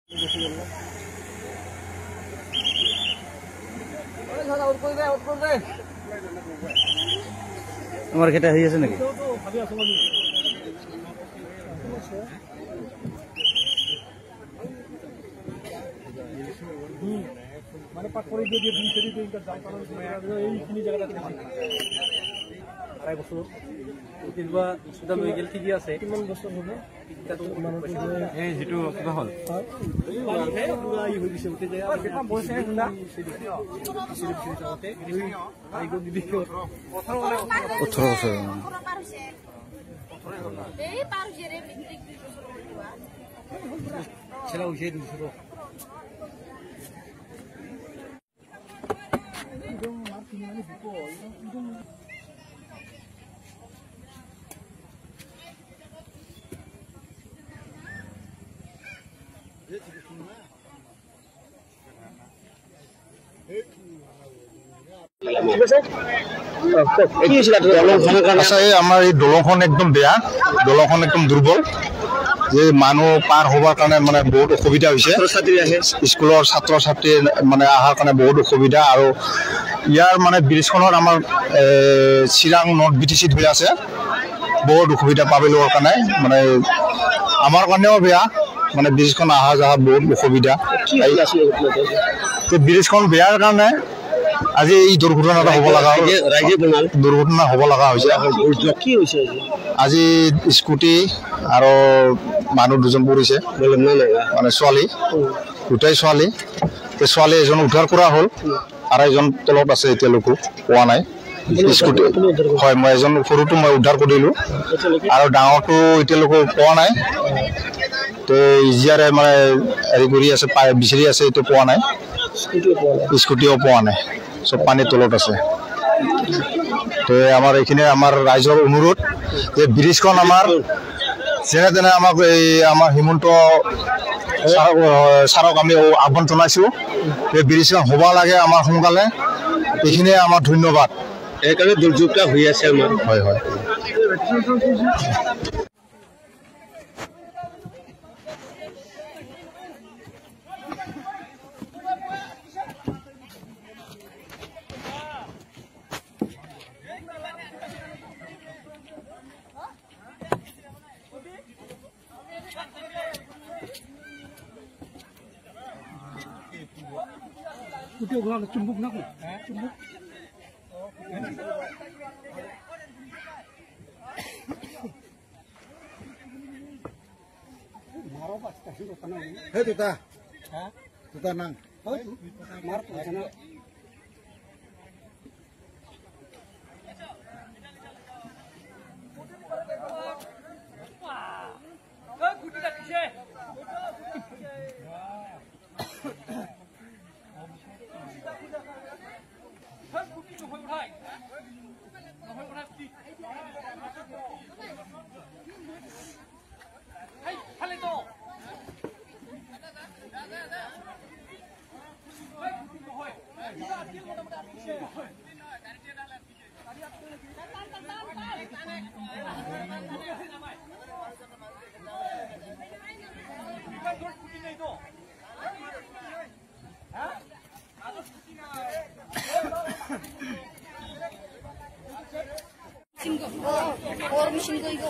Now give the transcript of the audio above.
তোমার খেটা হয়ে আছে নাকি? মানে পাক করে দিয়ে দিয়ে দুই দিন কাজ জাম কারণ এইখিনি জায়গাটা আড়াই বছর কিবা সুদা মেডিকেল ঠিকই আছে কিমান বছর হবে এই যেটো কিবা হল পুরা ই হৈ গৈছে উঠে যায় আৰু কিমান বয়স আছে না আই গো দিদি 18 বছৰ এই পাৰছে ৰে মেট্ৰিক 2 বছৰ হইবা ছেলে হইছে 2 বছৰ আমাৰ এই দলংখন একদম বেয়া, দলংখন একদম দুৰ্বল, যে মানুহ পাৰ হবৰ কাৰণে মানে বহুত অসুবিধা হৈছে। স্কুলৰ ছাত্ৰ ছাত্ৰী মানে অহাৰ কাৰণে বহুত অসুবিধা, আৰু ইয়াৰ মানে ব্ৰিজখনত আমাৰ চিৰাং নৰ্থ BTC হৈ আছে, বহুত অসুবিধা পাব্লিকৰ কাৰণে, মানে আমাৰ কাৰণেও বেয়া, মানে ব্ৰিজখন অহা যোৱা বহুত অসুবিধা। ব্ৰিজখন বেয়াৰ কাৰণে আজি এই দুৰ্ঘটনাটা হ'ব লগা দুৰ্ঘটনা হ'ব লগা হৈছে। কি হৈছে আজি স্কুটি আৰু মানুহ দুজন পৰিছে, মানে ছোৱালী, দুটাই ছোৱালী। ছোৱালী এজন উদ্ধাৰ কৰা হ'ল আৰু এজন তলত আছে, এতিয়ালৈকে পোৱা নাই। স্কুটি হয়, মই এজন সৰুটো মই উদ্ধাৰ কৰিলোঁ আৰু ডাঙৰটো এতিয়ালৈকে পোৱা নাই। তো ইজিয়াৰে মানে হেৰি কৰি আছে, বিচাৰি আছে, এইটো পোৱা নাই, স্কুটিও পোৱা নাই, চব পানীৰ তলত আছে। তো আমাৰ এইখিনি আমাৰ ৰাইজৰ অনুৰোধ যে ব্ৰিজখন আমাৰ যেনে তেনে আমাক এই আমাৰ হিমন্ত ছাৰক আমি আহ্বান জনাইছোঁ যে ব্ৰিজখন হ'ব লাগে আমাৰ সোনকালে, এইখিনিয়ে আমাৰ ধন্যবাদ। সেইকাৰণে দুৰ্যোগটা হৈ আছে আমাৰ। হয় হয়। Udah gua cumbuk nak cumbuk. Maro pas kasih ke tanah ini. Hei tuta. Hah? Tuta nang. Oh, mar ke sana. और मशीन को इको